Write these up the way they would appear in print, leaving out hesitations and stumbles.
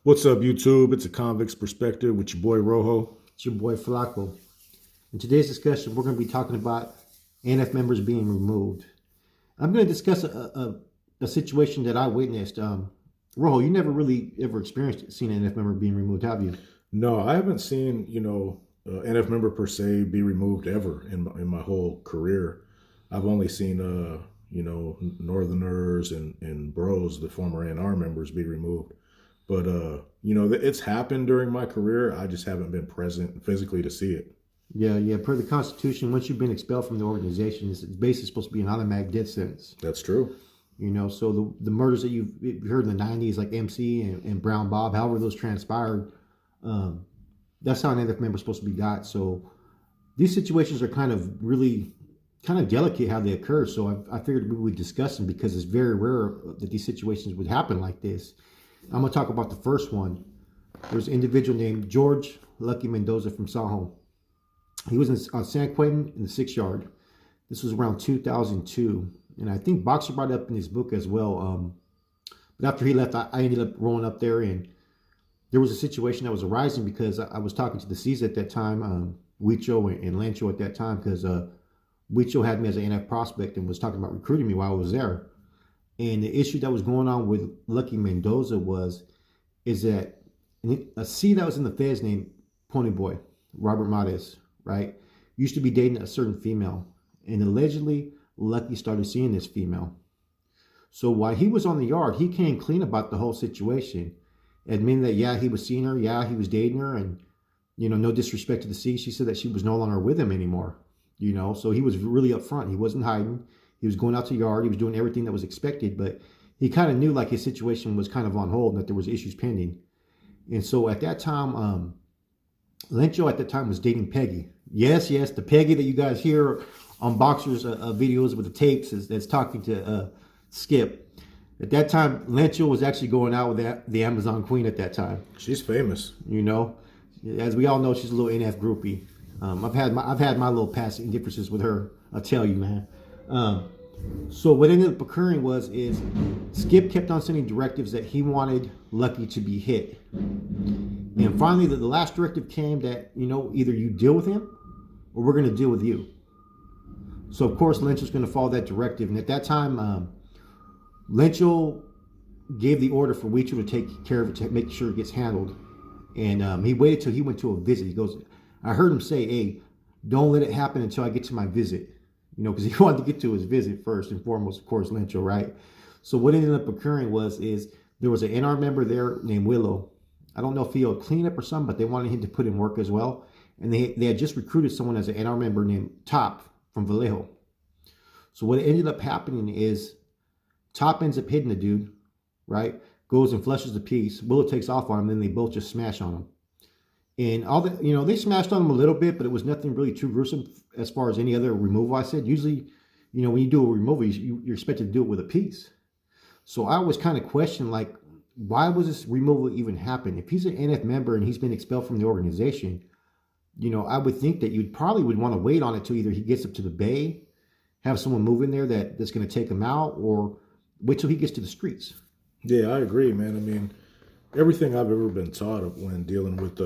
What's up, YouTube? It's a convict's perspective with your boy Rojo. It's your boy Flacco. In today's discussion, we're going to be talking about NF members being removed. I'm going to discuss a situation that I witnessed. Rojo, you never really ever experienced seeing an NF member being removed, have you? No, I haven't seen NF member per se be removed ever in my whole career. I've only seen Northerners and Bros, the former NR members, be removed. But it's happened during my career. I just haven't been present physically to see it. Yeah. Per the Constitution, once you've been expelled from the organization, it's basically supposed to be an automatic death sentence. That's true. So the murders that you've heard in the 90s, like MC and Brown Bob, however those transpired, that's how an NF member is supposed to be got. So these situations are kind of delicate how they occur. So I figured we would discuss them because it's very rare that these situations would happen like this. I'm going to talk about the first one. There's an individual named George Lucky Mendoza from Saho. He was on San Quentin in the 6 yard. This was around 2002. And I think Boxer brought it up in his book as well. But after he left, I ended up rolling up there, and there was a situation that was arising because I was talking to the C's at that time, Wicho and Lancho at that time, because Wicho had me as an NF prospect and was talking about recruiting me while I was there. And the issue that was going on with Lucky Mendoza is that a C that was in the feds named Pony Boy, Robert Mades, right, used to be dating a certain female. And allegedly, Lucky started seeing this female. So while he was on the yard, he came clean about the whole situation, admitting that, yeah, he was seeing her, yeah, he was dating her, and, no disrespect to the C, she said that she was no longer with him anymore, so he was really upfront. He wasn't hiding. He was going out to the yard. He was doing everything that was expected, but he kind of knew like his situation was kind of on hold and that there was issues pending. And so at that time, Lencho at that time was dating Peggy. Yes, the Peggy that you guys hear on Boxer's videos with the tapes that's talking to Skip. At that time, Lencho was actually going out with the Amazon Queen at that time. She's famous. As we all know, she's a little NF groupie. I've had my little passing differences with her. I'll tell you, man. So what ended up occurring is Skip kept on sending directives that he wanted Lucky to be hit. And finally, the last directive came that, either you deal with him or we're going to deal with you. So, of course, Lencho was going to follow that directive. And at that time, Lencho gave the order for Wicho to take care of it, to make sure it gets handled. And he waited till he went to a visit. He goes, I heard him say, hey, don't let it happen until I get to my visit. Because he wanted to get to his visit first and foremost, of course, Lencho, right? So what ended up occurring is there was an NR member there named Willow. I don't know if he owed cleanup or something, but they wanted him to put in work as well. And they had just recruited someone as an NR member named Top from Vallejo. So what ended up happening is Top ends up hitting the dude, right? Goes and flushes the piece. Willow takes off on him, then they both just smash on him. And they smashed on him a little bit, but it was nothing really too gruesome as far as any other removal. I said, usually, when you do a removal, you're expected to do it with a piece. So I was kind of questioning, like, why was this removal even happen? If he's an NF member and he's been expelled from the organization, I would think that you probably would want to wait on it till either he gets up to the bay, have someone move in there that's going to take him out, or wait till he gets to the streets. Yeah, I agree, man. I mean, everything I've ever been taught when dealing with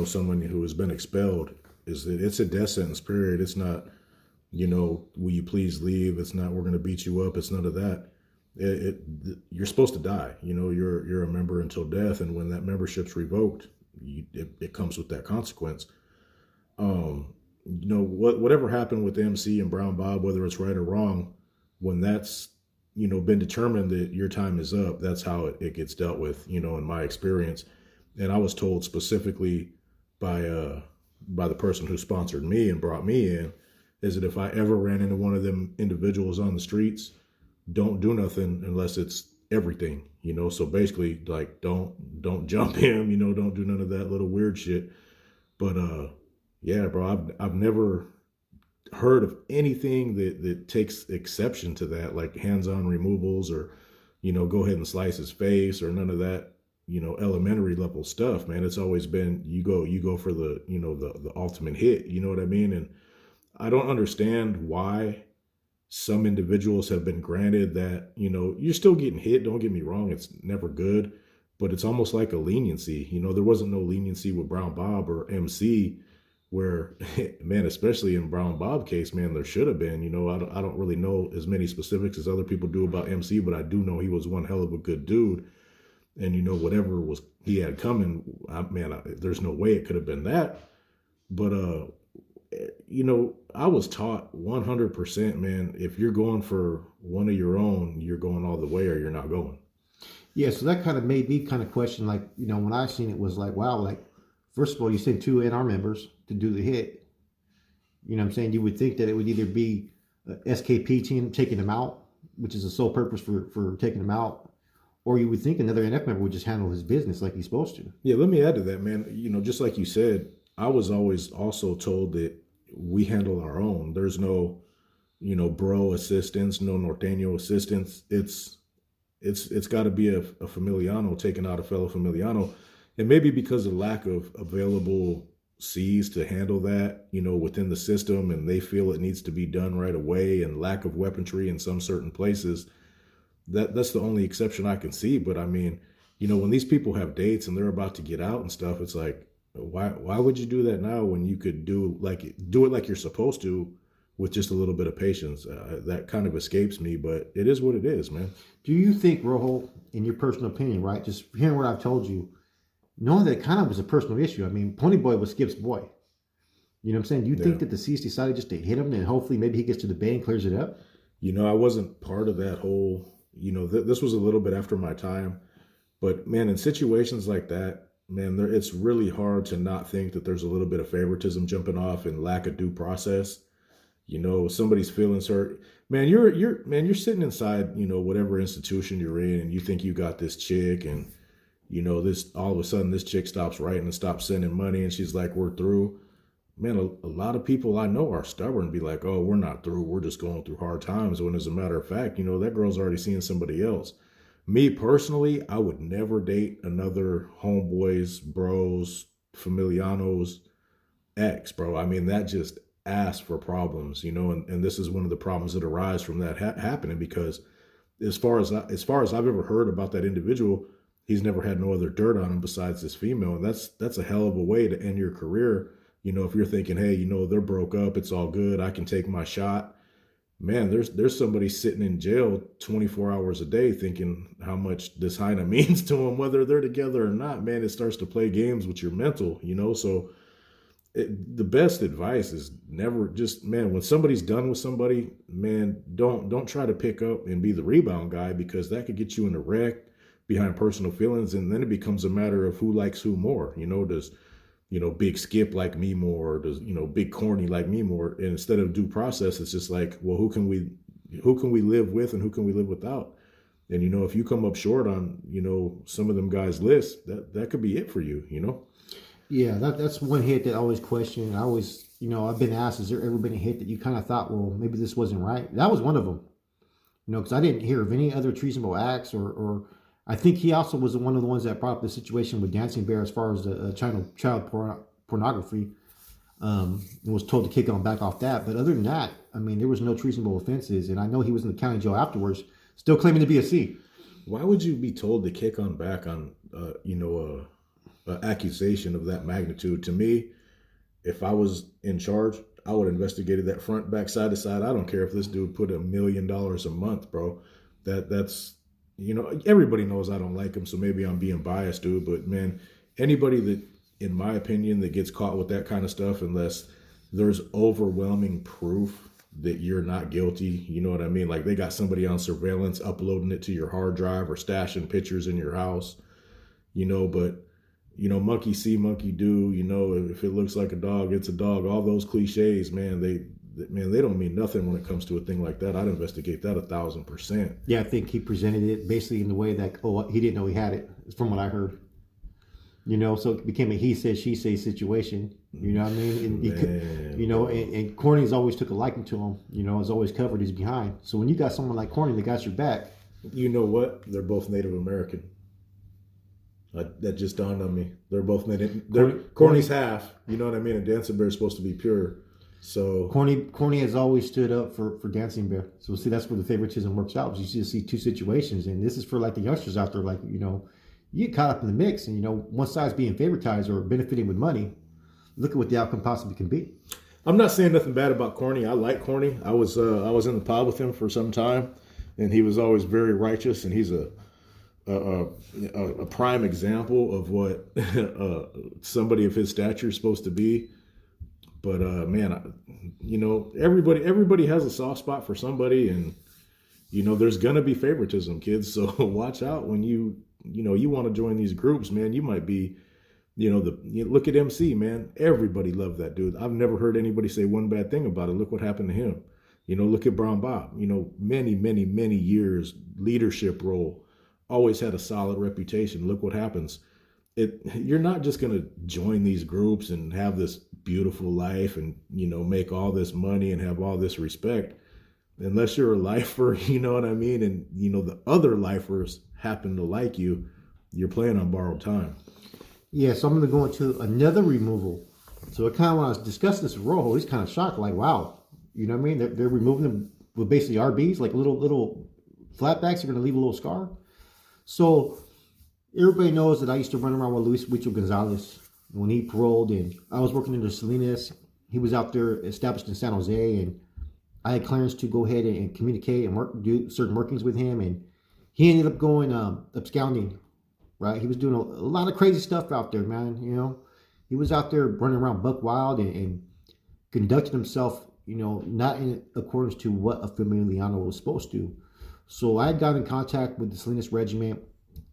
someone who has been expelled is that it's a death sentence, period. It's not, will you please leave? It's not, we're going to beat you up. It's none of that. You're supposed to die. You're a member until death. And when that membership's revoked, it comes with that consequence. Whatever happened with MC and Brown Bob, whether it's right or wrong, when that's, been determined that your time is up, that's how it gets dealt with, in my experience. And I was told specifically by the person who sponsored me and brought me in, is that if I ever ran into one of them individuals on the streets, don't do nothing unless it's everything, So basically, like, don't jump him, don't do none of that little weird shit. But yeah, bro, I've never heard of anything that takes exception to that, like hands-on removals or, go ahead and slice his face or none of that. Elementary level stuff, man. It's always been you go for the the ultimate hit, you know what I mean? And I don't understand why some individuals have been granted that, you're still getting hit, don't get me wrong, it's never good, but it's almost like a leniency. There wasn't no leniency with Brown Bob or MC, where, man, especially in Brown Bob case, man, there should have been. I don't really know as many specifics as other people do about MC, but I do know he was one hell of a good dude. And whatever was he had coming, there's no way it could have been that. But I was taught 100%, man, if you're going for one of your own, you're going all the way or you're not going. Yeah, so that kind of made me kind of question, like, when I seen it was like, wow, like, first of all, you sent 2 NR members to do the hit. You know what I'm saying? You would think that it would either be a SKP team taking them out, which is the sole purpose for taking them out, or you would think another NF member would just handle his business like he's supposed to. Yeah, let me add to that, man. Just like you said, I was always also told that we handle our own. There's no, bro assistance, no norteño assistance. It's got to be a Familiano taking out a fellow Familiano. And maybe because of lack of available C's to handle that, within the system, and they feel it needs to be done right away, and lack of weaponry in some certain places, that's the only exception I can see. But I mean, when these people have dates and they're about to get out and stuff, it's like, why would you do that now when you could do it like you're supposed to with just a little bit of patience? That kind of escapes me, but it is what it is, man. Do you think, Rojo, in your personal opinion, right, just hearing what I've told you, knowing that it kind of was a personal issue, I mean, Pony Boy was Skip's boy. You know what I'm saying? Do you think that the C's decided just to hit him and hopefully maybe he gets to the bay and clears it up? I wasn't part of that whole, this was a little bit after my time. But, man, in situations like that, man, it's really hard to not think that there's a little bit of favoritism jumping off and lack of due process. Somebody's feelings hurt. Man, you're sitting inside, whatever institution you're in, and you think you got this chick, and this all of a sudden this chick stops writing and stops sending money, and she's like, we're through. Man, a lot of people I know are stubborn, be like, oh, we're not through, we're just going through hard times. When as a matter of fact, that girl's already seeing somebody else. Me personally, I would never date another homeboys, bros, familianos ex, bro. I mean, that just asks for problems, and this is one of the problems that arise from that happening, because as far as I've ever heard about that individual, he's never had no other dirt on him besides this female. And that's a hell of a way to end your career. If you're thinking, hey, they're broke up, it's all good, I can take my shot. Man, there's somebody sitting in jail 24 hours a day thinking how much this hyena means to them, whether they're together or not. Man, it starts to play games with your mental, so the best advice is never just, man, when somebody's done with somebody, man, don't try to pick up and be the rebound guy, because that could get you in a wreck behind personal feelings. And then it becomes a matter of who likes who more. Does Big Skip like me more? Or does, Big Corny like me more? And instead of due process, it's just like, well, who can we live with and who can we live without? And, if you come up short on, some of them guys' lists, that could be it for you, Yeah, that's one hit that I always question. I always, I've been asked, has there ever been a hit that you kind of thought, well, maybe this wasn't right? That was one of them, because I didn't hear of any other treasonable acts, or I think he also was one of the ones that brought up the situation with Dancing Bear as far as the child pornography, and was told to kick on back off that. But other than that, I mean, there was no treasonable offenses. And I know he was in the county jail afterwards, still claiming to be a C. Why would you be told to kick on back on, accusation of that magnitude? To me, if I was in charge, I would have investigated that front, back, side to side. I don't care if this dude put $1 million a month, bro. That's, everybody knows I don't like him, so maybe I'm being biased, dude. But man, anybody that, in my opinion, that gets caught with that kind of stuff, unless there's overwhelming proof that you're not guilty, you know what I mean? Like they got somebody on surveillance uploading it to your hard drive or stashing pictures in your house, but monkey see, monkey do, if it looks like a dog, it's a dog. All those cliches, man, they don't mean nothing when it comes to a thing like that. I'd investigate that 1,000%. Yeah, I think he presented it basically in the way that, he didn't know he had it, from what I heard. So it became a he said, she say situation. You know what I mean? And and Corny's always took a liking to him. Has always covered his behind. So when you got someone like Corny that got your back, you know what? They're both Native American. That just dawned on me. They're both Native. Corny's half. You know what I mean? And Dancing Bear is supposed to be pure. So Corny has always stood up for Dancing Bear. So see, that's where the favoritism works out. You see two situations, and this is for like the youngsters out there, like you get caught up in the mix, and one side's being favoritized or benefiting with money. Look at what the outcome possibly can be. I'm not saying nothing bad about Corny. I like Corny. I was in the pod with him for some time, and he was always very righteous, and he's a prime example of what somebody of his stature is supposed to be. But man, everybody has a soft spot for somebody, and there's gonna be favoritism, kids. So watch out when you want to join these groups, man. You might be, look at MC, man. Everybody loved that dude. I've never heard anybody say one bad thing about it. Look what happened to him. Look at Brown Bob. Many, many, many years leadership role. Always had a solid reputation. Look what happens. You're not just going to join these groups and have this beautiful life and, make all this money and have all this respect unless you're a lifer, you know what I mean? And, the other lifers happen to like you. You're playing on borrowed time. Yeah, so I'm going to go into another removal. So when I was discussing this with Rojo, he's kind of shocked, like, wow. You know what I mean? They're removing them with basically RBs, like little flatbacks are going to leave a little scar. So everybody knows that I used to run around with Luis Wicho Gonzalez when he paroled, and I was working under Salinas. He was out there established in San Jose, and I had clearance to go ahead and communicate and do certain workings with him, and he ended up going absconding, right? He was doing a lot of crazy stuff out there, man. He was out there running around buck wild and conducting himself, not in accordance to what a Familiano was supposed to. So I had got in contact with the Salinas Regiment,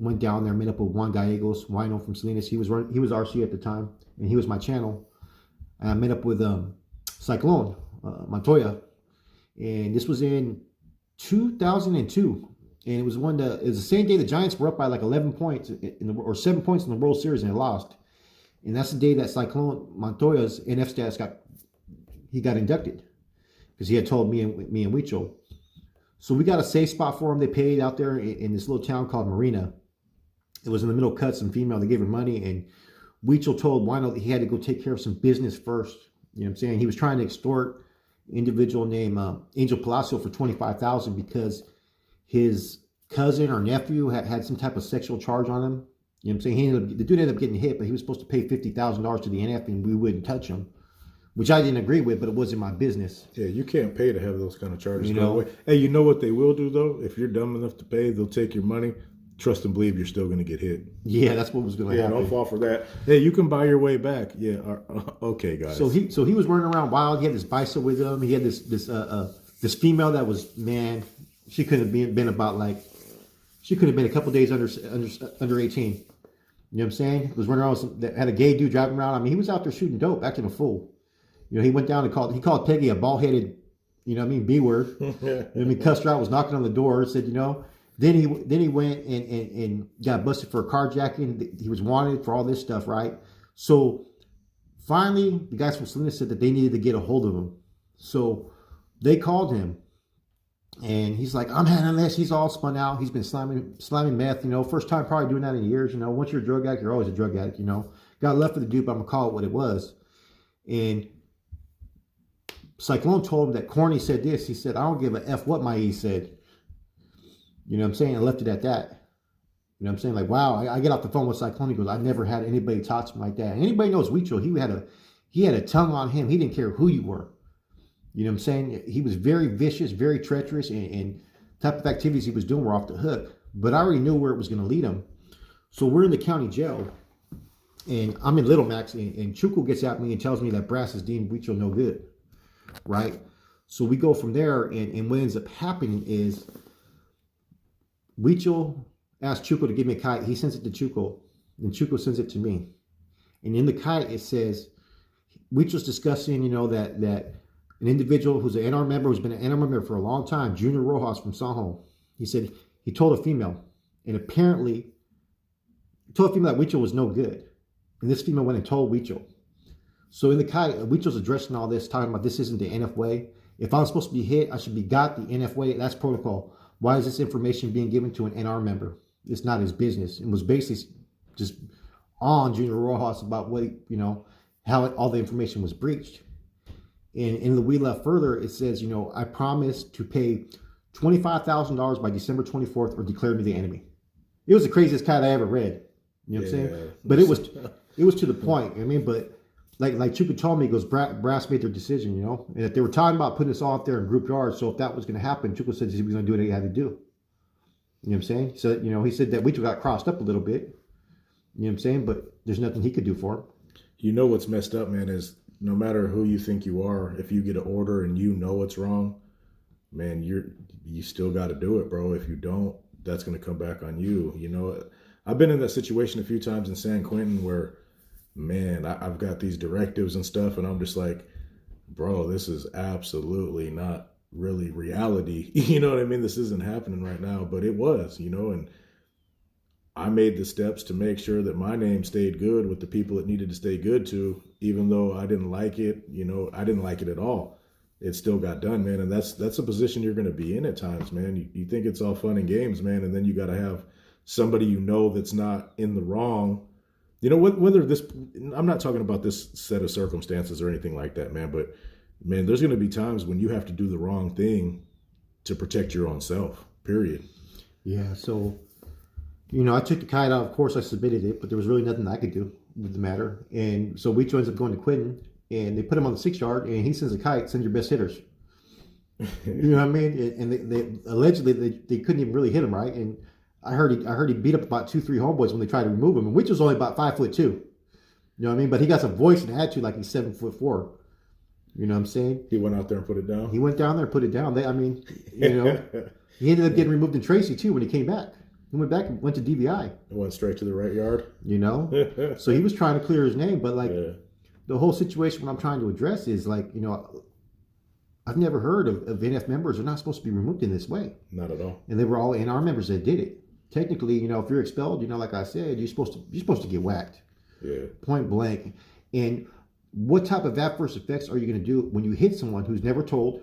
went down there, met up with Juan Gallegos, who I know from Salinas. He was RC at the time, and he was my channel. And I met up with Cyclone Montoya, and this was in 2002. And it was the same day the Giants were up by like 11 points or 7 points in the World Series, and they lost. And that's the day that Cyclone Montoya's NF status got inducted, because he had told me and Wicho. So we got a safe spot for him. They paid out there in this little town called Marina. It was in the middle of Cut, some female. They gave her money, and Wicho told Wino that he had to go take care of some business first. You know what I'm saying? He was trying to extort an individual named Angel Palacio for $25,000 because his cousin or nephew had some type of sexual charge on him. You know what I'm saying? The dude ended up getting hit, but he was supposed to pay $50,000 to the NF, and we wouldn't touch him, which I didn't agree with, but it wasn't my business. Yeah, you can't pay to have those kind of charges. Hey, you know what they will do, though? If you're dumb enough to pay, they'll take your money. Trust and believe you're still going to get hit. Yeah, that's what was going to happen. Yeah, don't fall for that. Hey, you can buy your way back. Yeah, okay, guys. So he was running around wild. He had this Visa with him. He had this female that was, man, she could have been about like, she could have been a couple days under 18. You know what I'm saying? Was running around that had a gay dude driving around. I mean, he was out there shooting dope, acting a fool. He went down and called Peggy a bald-headed, B word. Cussed her out, was knocking on the door, said, Then he went and got busted for a carjacking. He was wanted for all this stuff, right? So finally, the guys from Salinas said that they needed to get a hold of him. So they called him, and he's like, "I'm handling this." He's all spun out. He's been slamming meth. First time probably doing that in years. Once you're a drug addict, you're always a drug addict. Got left for the dude, but I'm gonna call it what it was. And Cyclone told him that Corny said this. He said, "I don't give a F what my E said." You know what I'm saying? And left it at that. You know what I'm saying? Like, wow, I get off the phone with Cyclone. He goes, "I never had anybody talk to me like that." And anybody knows Wicho, he had a tongue on him. He didn't care who you were. You know what I'm saying? He was very vicious, very treacherous, and type of activities he was doing were off the hook. But I already knew where it was going to lead him. So we're in the county jail, and I'm in Little Max, and Chuco gets at me and tells me that Brass has deemed Wicho no good. Right? So we go from there, and what ends up happening is Wicho asked Chuco to give me a kite. He sends it to Chuco, and Chuco sends it to me. And in the kite, it says, Wicho's discussing, that an individual who's an NR member, who's been an NR member for a long time, Junior Rojas from Sanjo, he said he told a female, and apparently told a female that Wicho was no good. And this female went and told Wicho. So in the kite, Wicho's addressing all this, talking about this isn't the NF way. If I'm supposed to be hit, I should be got the NF way. That's protocol. Why is this information being given to an NR member? It's not his business. It was basically just on Junior Rojas about what, how all the information was breached. And in the we left further, it says, I promise to pay $25,000 by December 24th or declare me the enemy. It was the craziest kite I ever read. You know what I'm Yeah. saying? But it was to the point. I mean, but like Chuka told me, he goes, Brass made their decision, you know, and if they were talking about putting us all out there in group yards, so if that was going to happen, Chuka said he was going to do what he had to do. You know what I'm saying? So, you know, he said that Wicho got crossed up a little bit. You know what I'm saying? But there's nothing he could do for him. You know what's messed up, man, is no matter who you think you are, if you get an order and you know it's wrong, man, you still got to do it, bro. If you don't, that's going to come back on you. You know, I've been in that situation a few times in San Quentin where, man, I've got these directives and stuff, and I'm just like, bro, this is absolutely not really reality. You know what I mean? This isn't happening right now, but it was, you know, and I made the steps to make sure that my name stayed good with the people it needed to stay good to, even though I didn't like it, you know, I didn't like it at all. It still got done, man. And that's a position you're going to be in at times, man. You think it's all fun and games, man. And then you got to have somebody, you know, that's not in the wrong. You know, whether this, I'm not talking about this set of circumstances or anything like that, man. But man, there's going to be times when you have to do the wrong thing to protect your own self, period. Yeah. So, you know, I took the kite out. Of course, I submitted it, but there was really nothing I could do with the matter. And so Wicho ends up going to Quentin, and they put him on the 6 yard, and he sends a kite, send your best hitters. You know what I mean? And they allegedly they couldn't even really hit him, right? And I heard he beat up about 2-3 homeboys when they tried to remove him, and Wicho's only about 5'2". You know what I mean? But he got some voice and attitude like he's 7'4". You know what I'm saying? He went out there and put it down. He went down there and put it down. I mean, you know, he ended up getting removed in Tracy too when he came back. He went back and went to DVI. It went straight to the right yard. You know? So he was trying to clear his name, but like the whole situation what I'm trying to address is like, you know, I've never heard of NF members are not supposed to be removed in this way. Not at all. And they were all NR members that did it. Technically, you know, if you're expelled, you know, like I said, you're supposed to get whacked. Yeah. Point blank. And what type of adverse effects are you going to do when you hit someone who's never told,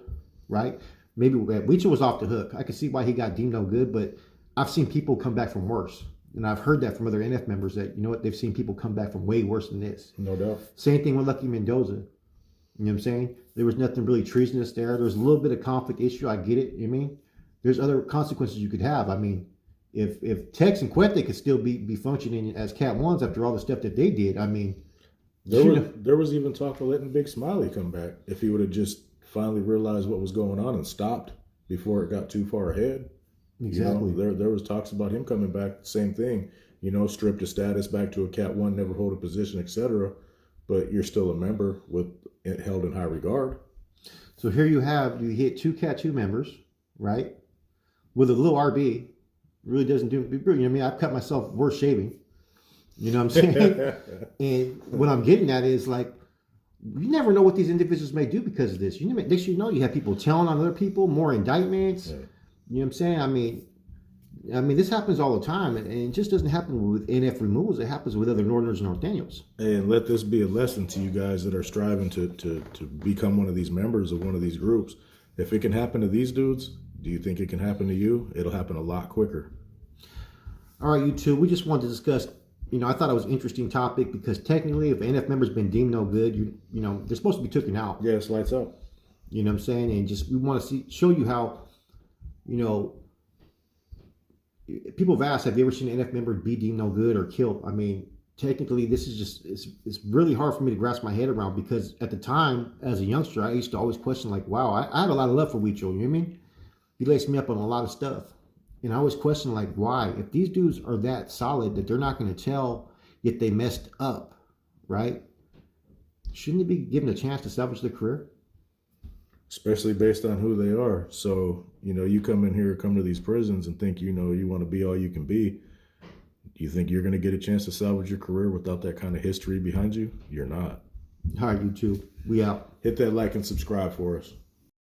right? Maybe Wicho was off the hook. I can see why he got deemed no good, but I've seen people come back from worse. And I've heard that from other NF members that, you know what, they've seen people come back from way worse than this. No doubt. Same thing with Lucky Mendoza. You know what I'm saying? There was nothing really treasonous there. There was a little bit of conflict issue. I get it. You know what I mean? There's other consequences you could have. I mean, if Tex and Quete could still be functioning as Cat 1s after all the stuff that they did, I mean, there was even talk of letting Big Smiley come back if he would have just finally realized what was going on and stopped before it got too far ahead. Exactly. You know, there was talks about him coming back. Same thing. You know, stripped his status back to a Cat 1, never hold a position, etc. But you're still a member with it held in high regard. So here you hit 2 Cat 2 members, right? With a little RB. Really doesn't do, you know what I mean? I've cut myself worse shaving. You know what I'm saying? And what I'm getting at is like, you never know what these individuals may do because of this. Next thing you know, you have people telling on other people, more indictments. Yeah. You know what I'm saying? I mean, this happens all the time, and it just doesn't happen with NF removals. It happens with other Northerners and North Daniels. And let this be a lesson to you guys that are striving to become one of these members of one of these groups. If it can happen to these dudes, do you think it can happen to you? It'll happen a lot quicker. All right, you two, we just wanted to discuss, you know, I thought it was an interesting topic because technically if an NF member's been deemed no good, you know, they're supposed to be taken out. Yeah, it's lights up. You know what I'm saying? And just, we want to show you how, you know, people have asked, have you ever seen an NF member be deemed no good or killed? I mean, technically this is just, it's really hard for me to grasp my head around because at the time, as a youngster, I used to always question like, wow, I had a lot of love for Wicho, you know what I mean? He laced me up on a lot of stuff. And I always question like, why? If these dudes are that solid that they're not going to tell if they messed up, right? Shouldn't they be given a chance to salvage their career? Especially based on who they are. So, you know, you come in here, come to these prisons and think, you know, you want to be all you can be. Do you think you're going to get a chance to salvage your career without that kind of history behind you? You're not. All right, you two. We out. Hit that like and subscribe for us.